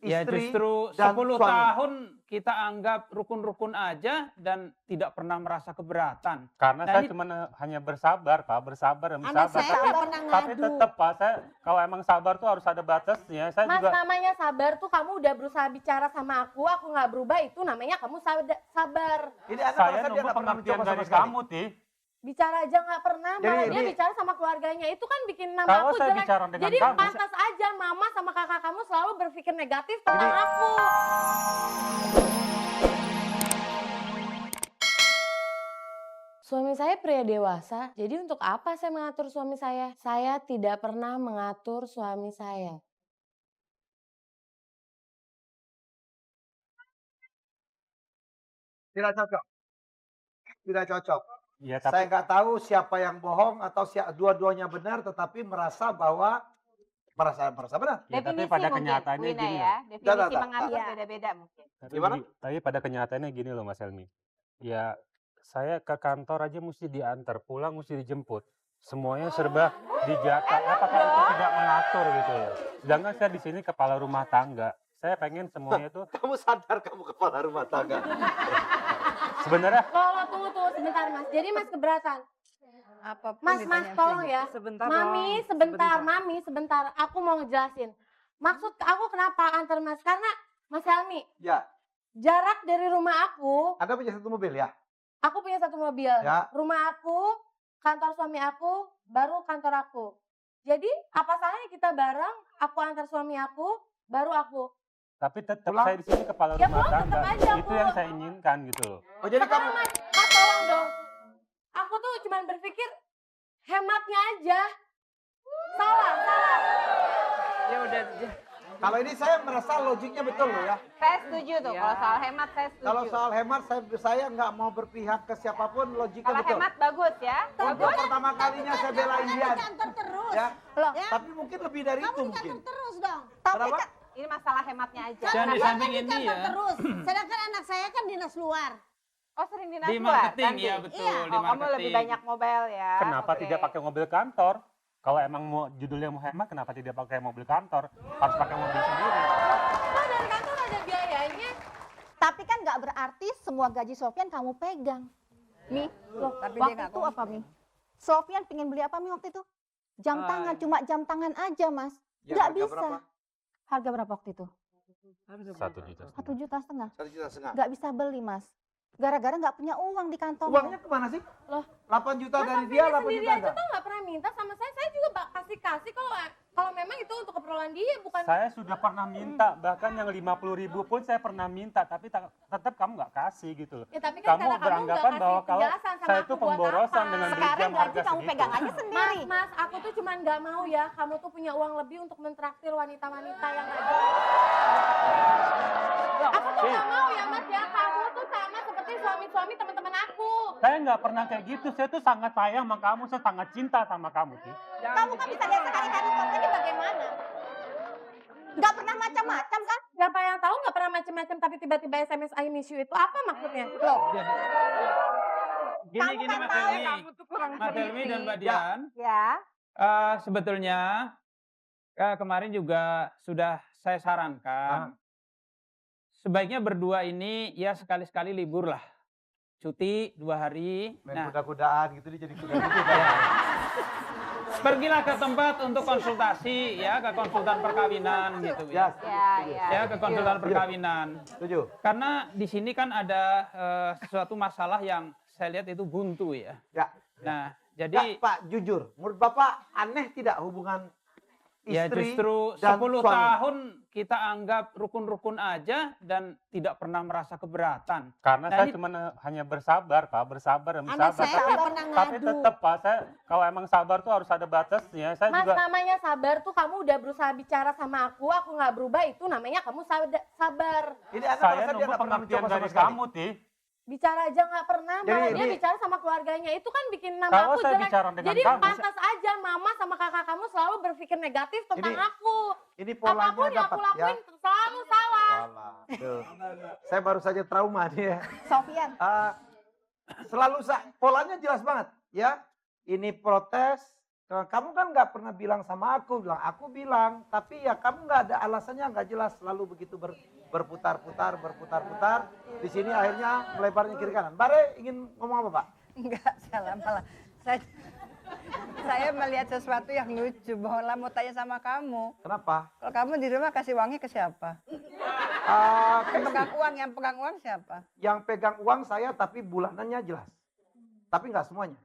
Ya istri justru dan 10 suami. tahun kita anggap rukun-rukun aja dan tidak pernah merasa keberatan. Karena Nah saya ini cuma hanya bersabar, Pak, bersabar dan Anak bersabar. saya nggak pernah Tapi ngadu. tetap, Pak, saya kalau emang sabar tuh harus ada batasnya. Saya Mas, juga namanya sabar tuh kamu udah berusaha bicara sama aku nggak berubah, itu namanya kamu sabar. Ini Anda saya merasa dia nunggu nggak pernah pengertian mencoba sama dari sekali? kamu, Ti. Bicara aja nggak pernah, Jadi malah dia ini- bicara sama keluarganya, itu kan bikin nama Kalau aku saya jelek. bicara dengan Jadi kamu, pantas aja mama sama kakak kamu selalu berpikir negatif tentang aku. Suami saya pria dewasa, jadi untuk apa saya mengatur suami saya? Saya tidak pernah mengatur suami saya. Tidak cocok. Tidak cocok. Ya, Saya tapi nggak tahu siapa yang bohong atau dua-duanya benar, tetapi merasa bahwa merasa benar. ya, tapi Definisi pada mungkin, kenyataannya Wina gini ya. loh. Definisi Tak. mengatur Iya. beda-beda mungkin. Gimana? Tapi pada kenyataannya gini loh, Mas Helmi. Ya, saya ke kantor aja mesti diantar, pulang mesti dijemput. Semuanya serba dijata. Apakah itu tidak mengatur gitu ya? Sedangkan saya di sini kepala rumah tangga. Saya pengen semuanya itu Kamu sadar kamu kepala rumah tangga. sebenarnya Loh, tunggu sebentar Mas. Jadi Mas keberatan. Apapun Mas, ditanya tolong sih. ya. Sebentar Mami, dong, Mami, sebentar. Aku mau ngejelasin. Maksud aku kenapa antar Mas? Karena Mas Helmi, Ya, jarak dari rumah aku Anda punya satu mobil ya? punya satu mobil. Ya. Rumah aku, kantor suami aku, baru kantor aku. Jadi apa salahnya kita bareng, aku antar suami aku, baru aku. tapi tetap Pulang. saya di sini kepala Ya, rumah pulang tangga. tetap aja Itu aku. yang saya inginkan gitu loh. Oh jadi kamu Sekarang Mas tolong dong. Aku tuh cuma berpikir hematnya aja. Salah. Ya udah. kalau ini saya merasa logiknya betul loh ya. Saya setuju tuh. Ya. Kalau soal hemat saya setuju. Kalau soal hemat saya nggak mau berpihak ke siapapun, logiknya Kalau betul. hemat bagus ya. Untuk pertama kalinya saya bela Indian. Kantor terus. Ya, Loh, Ya. tapi mungkin lebih dari itu Kamu di mungkin. kantor terus dong. Kenapa? Ini masalah hematnya aja. Dan di Kamu samping kan di ini kantor ya. terus. Sedangkan anak saya kan dinas luar. Oh sering dinas di luar, marketing Tanti? ya betul, Iya. di Oh kamu marketing. lebih banyak mobile ya. Kenapa Oke. tidak pakai mobil kantor? Kalau emang mau judulnya mau hemat, kenapa tidak pakai mobil kantor? Harus pakai mobil sendiri. kan dari kantor ada biayanya. Tapi kan nggak berarti semua gaji Sofian kamu pegang. Mi, loh, Tapi dia waktu nggak itu ngomong. apa Mi? Sofian pengen beli apa Mi waktu itu? Jam tangan, cuma jam tangan aja Mas. Ya, Nggak harga bisa. berapa? Harga berapa waktu itu? 1,5 juta. 1,5 juta. 1,5 juta. Nggak bisa beli Mas. Gara-gara nggak punya uang di kantong. Uangnya kemana sih? Loh. 8 juta Mas dari Sofian dia, 8 sendiri juta aja enggak? tuh nggak pernah minta sama saya juga kasih kalau memang itu untuk keperluan dia bukan. Saya sudah pernah minta, bahkan yang 50.000 pun saya pernah minta, tapi tetap kamu nggak kasih gitu loh. Ya, tapi kan Kamu karena kamu beranggapan nggak kasih bahwa kalau penjelasan sama saya aku itu buat pemborosan apa. dengan beli Sekarang jam gaji harga kamu segitu. pegang aja sendiri. Mas, aku tuh cuman nggak mau ya, kamu tuh punya uang lebih untuk mentraktir wanita-wanita yang nggak jelas. Aku tuh nggak mau ya Mas ya, kamu tuh sama seperti suami-suami teman-teman aku. Saya nggak pernah kayak gitu, saya tuh sangat sayang sama kamu, saya sangat cinta sama kamu sih. Kamu kan bisa lihat sekali-kali fotonya bagaimana? Nggak pernah macam-macam kan? Siapa yang tahu nggak pernah macam-macam tapi tiba-tiba SMS I miss you itu apa maksudnya? Loh, Gini Kamu kan Mas tahu Helmi. kamu tuh kurang Mas Helmi dan Mbak Dian. Ya. Sebetulnya kemarin juga sudah saya sarankan sebaiknya berdua ini ya sekali-sekali libur lah, cuti 2 hari. Main Nah, kuda-kudaan gitu, dia jadi kuda gitu. pergilah ke tempat untuk konsultasi ya, ke konsultan perkawinan gitu Ya, ya. Ya, ke konsultan perkawinan. setuju. Karena di sini kan ada sesuatu masalah yang saya lihat itu buntu ya. Ya. Nah, Ya, jadi Pak, jujur, menurut Bapak aneh tidak hubungan ya istri justru dan 10 suami? tahun kita anggap rukun-rukun aja dan tidak pernah merasa keberatan. Karena Nah, saya ini- cuma hanya bersabar, Pak, bersabar dan Anak bersabar. saya nggak pernah Tapi ngadu. tetap, Pak, saya kalau emang sabar tuh harus ada batasnya. Saya Mas, juga namanya sabar tuh kamu udah berusaha bicara sama aku nggak berubah, itu namanya kamu sabar. Ini Anda saya merasa dia nunggu nggak pernah pengertian mencoba sama dari sekali? kamu, Ti. Bicara aja nggak pernah, Jadi malah dia ini- bicara sama keluarganya, itu kan bikin nama Kalau aku saya jelek. bicara dengan Jadi kamu, pantas aja mama sama kakak kamu selalu berpikir negatif tentang Ini aku. Ini polanya Apapun yang dapat aku ya. lakuin selalu salah. Tuh. Saya baru saja trauma dia. Sofian, Selalu polanya jelas banget ya. Ini protes, Kamu kan nggak pernah bilang sama aku bilang, tapi ya kamu nggak ada alasannya, nggak jelas, selalu begitu berputar-putar. Di sini akhirnya melebarnya kiri kanan. Bare ingin ngomong apa, Pak? Enggak, salah malah. Saya melihat sesuatu yang lucu, bahwa mau tanya sama kamu. Kenapa? Kalau kamu di rumah kasih uangnya ke siapa? Yang pegang uang siapa? Yang pegang uang saya, tapi bulanannya jelas. Tapi nggak semuanya.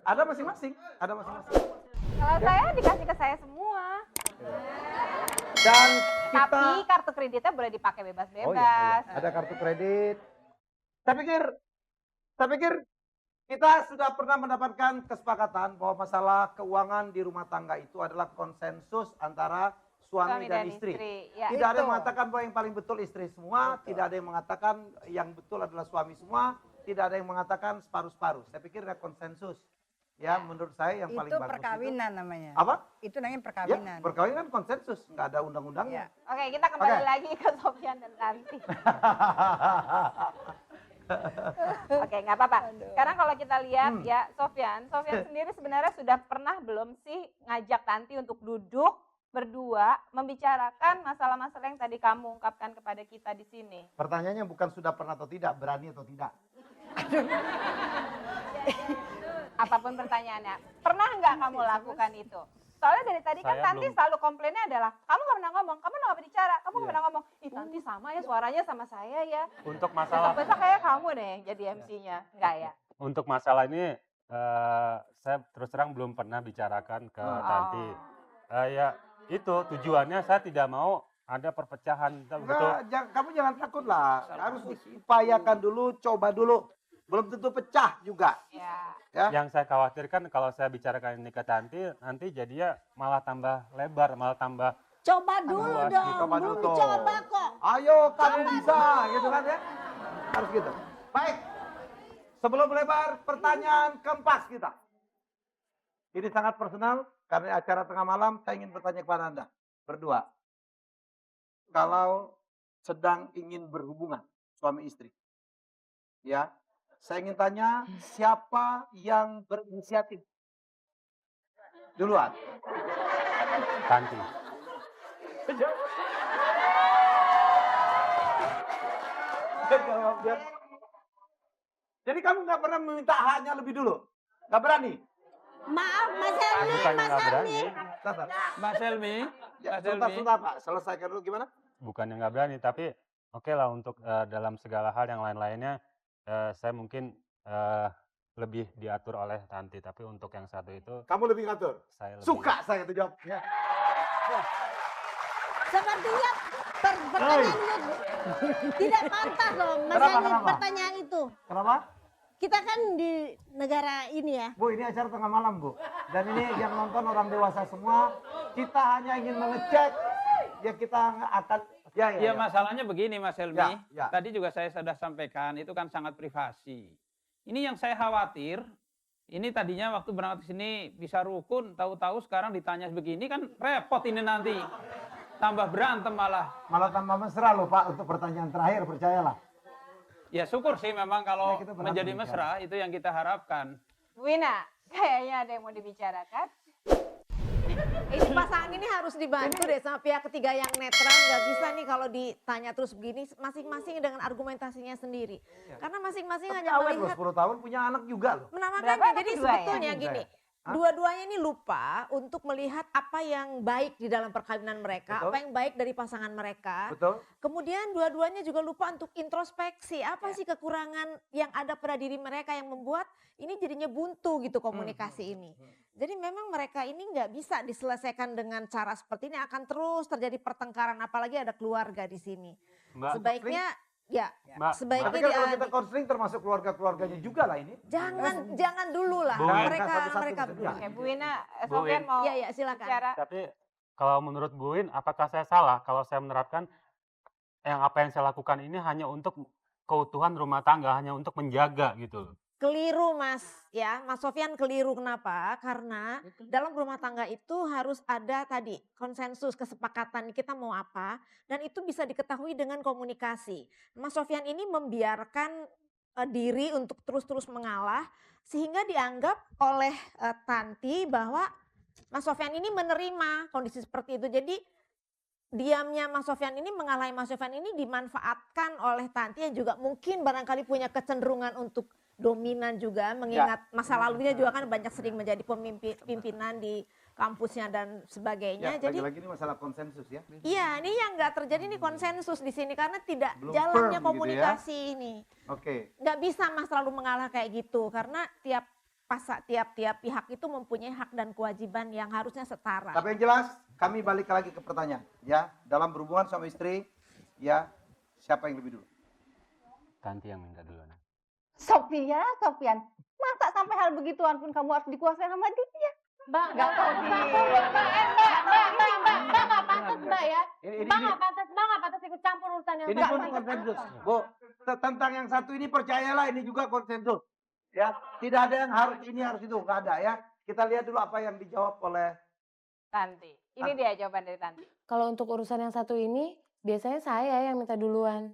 Ada masing-masing. Kalau saya dikasih ke saya semua. Dan kita... Tapi kartu kreditnya boleh dipakai bebas-bebas. Oh iya. Ada kartu kredit. Saya pikir kita sudah pernah mendapatkan kesepakatan bahwa masalah keuangan di rumah tangga itu adalah konsensus antara suami dan istri. Ya. Tidak ada yang mengatakan bahwa yang paling betul istri semua, tidak ada yang mengatakan yang betul adalah suami semua, tidak ada yang mengatakan separuh-separuh. Saya pikir ada konsensus. Ya, menurut saya yang paling Itu bagus perkawinan namanya. Apa? Itu namanya Ya, perkawinan. perkawinan konsensus, nggak ada undang-undangnya. Oke, kita kembali Oke. lagi ke Sofyan dan Tanti. Oke, nggak apa-apa. Sekarang kalau kita lihat ya, Sofyan sendiri sebenarnya sudah pernah belum sih ngajak Tanti untuk duduk berdua membicarakan masalah-masalah yang tadi kamu ungkapkan kepada kita di sini? Pertanyaannya bukan sudah pernah atau tidak, berani atau tidak. Apapun pertanyaannya, pernah nggak kamu lakukan itu? Soalnya dari tadi kan Saya Tanti belum. selalu komplainnya adalah, kamu nggak pernah ngomong, kamu nggak bicara, kamu nggak pernah ngomong. Ih Tanti sama ya suaranya sama saya ya. Untuk masalah Besok-besok kayak kamu deh yang jadi MC-nya. Enggak ya? Untuk masalah ini saya terus terang belum pernah bicarakan ke Tanti. Ya itu tujuannya saya tidak mau ada perpecahan. Betul. Enggak, kamu jangan takut lah. Harus diupayakan dulu, coba dulu. Belum tentu pecah juga. Ya. Ya. Yang saya khawatirkan kalau saya bicarakan ini ke Tanti, nanti jadinya malah tambah lebar, malah tambah Coba dulu luas dong, gitu. Coba dulu belum tuh. coba kok. Ayo kamu bisa, gitu kan ya. Harus gitu. Baik. Sebelum lebar, pertanyaan keempat kita. Ini sangat personal, karena acara tengah malam, saya ingin bertanya kepada Anda. Berdua. Kalau sedang ingin berhubungan, suami istri. Ya. Saya ingin tanya, siapa yang berinisiatif? Duluan. Tanti. Jadi kamu nggak pernah meminta haknya lebih dulu? Nggak berani? Maaf Mas Helmi, Bukannya Mas nggak Helmi. berani, Sabar. Mbak Selmi, Ya, Mbak Selmi. sebentar Pak, selesaikan dulu gimana? bukannya nggak berani, tapi oke lah untuk dalam segala hal yang lain-lainnya saya mungkin lebih diatur oleh Tanti, tapi untuk yang satu itu Kamu lebih ngatur? saya lebih Suka saya itu jawabnya. Sepertinya pertanyaan itu tidak pantas loh Mas Kenapa, Helmi kenapa? pertanyaan itu. Kenapa? Kita kan di negara ini ya. Bu, ini acara tengah malam, Bu. Dan ini yang nonton orang dewasa semua. Kita hanya ingin mengecek. Ya kita akan... Ya masalahnya begini Mas Helmi, Ya. tadi juga saya sudah sampaikan, itu kan sangat privasi. Ini yang saya khawatir, ini tadinya waktu berangkat ke sini bisa rukun, tahu-tahu sekarang ditanya begini kan repot ini nanti. Tambah berantem malah. Malah tambah mesra loh Pak untuk pertanyaan terakhir, percayalah. Ya syukur sih memang kalau Ya, kita berharap menjadi demikian. mesra, itu yang kita harapkan. Bu Ina, kayaknya ada yang mau dibicarakan. Ini pasangan ini harus dibantu deh sama pihak ketiga yang netral. Nggak bisa nih kalau ditanya terus begini, masing-masing dengan argumentasinya sendiri. Karena masing-masing Tapi hanya awet loh, melihat 10 tahun punya anak juga loh. Nah, Berapa makanya anak jadi kedua ya? sebetulnya gini, dua-duanya ini lupa untuk melihat apa yang baik di dalam perkawinan mereka, Betul. apa yang baik dari pasangan mereka. Betul? Kemudian dua-duanya juga lupa untuk introspeksi, apa sih kekurangan yang ada pada diri mereka yang membuat ini jadinya buntu gitu komunikasi ini. Jadi memang mereka ini nggak bisa diselesaikan dengan cara seperti ini, akan terus terjadi pertengkaran, apalagi ada keluarga di sini. Mbak, Sebaiknya ya, Mbak, Tapi sebaiknya kan kalau dia kita konseling termasuk keluarga-keluarganya juga lah ini. jangan dulu lah Bu, mereka satu-satu mereka bisa. berdua. Oke, Bu Ina, Bu Sofyan In. mau Iya, iya, silakan. bicara. tapi kalau menurut Bu In, apakah saya salah kalau saya menerapkan apa yang saya lakukan ini hanya untuk keutuhan rumah tangga, hanya untuk menjaga gitu loh. Keliru Mas, ya Mas Sofyan keliru kenapa? Karena dalam rumah tangga itu harus ada tadi konsensus, kesepakatan kita mau apa dan itu bisa diketahui dengan komunikasi. Mas Sofyan ini membiarkan diri untuk terus-terus mengalah sehingga dianggap oleh Tanti bahwa Mas Sofyan ini menerima kondisi seperti itu. Jadi diamnya Mas Sofyan ini, mengalahi Mas Sofyan ini dimanfaatkan oleh Tanti yang juga mungkin barangkali punya kecenderungan untuk dominan juga, mengingat masa lalunya juga kan banyak sering menjadi pimpinan di kampusnya dan sebagainya. Jadi lagi-lagi ini masalah konsensus ya. iya, ini yang nggak terjadi nih konsensus di sini karena tidak Belum jalannya firm gitu ya. komunikasi ini. Oke. Nggak bisa Mas selalu mengalah kayak gitu karena tiap pihak itu mempunyai hak dan kewajiban yang harusnya setara. Tapi yang jelas, kami balik lagi ke pertanyaan. Ya, dalam berhubungan sama istri, ya siapa yang lebih dulu? Tanti yang minta duluan. Sofian, masa sampai hal begituan pun kamu harus dikuasai sama dia? Mbak, Nggak tahu Mbak, sih. Mbak nggak pantas Mbak ya. Mbak nggak pantas ikut campur urusan yang Ini pun konsensus. Bu, tentang yang satu ini percayalah ini juga konsensus. Ya, tidak ada yang harus ini harus itu, nggak ada ya. Kita lihat dulu apa yang dijawab oleh Tanti. Ini dia jawaban dari Tanti. Kalau untuk urusan yang satu ini, biasanya saya yang minta duluan.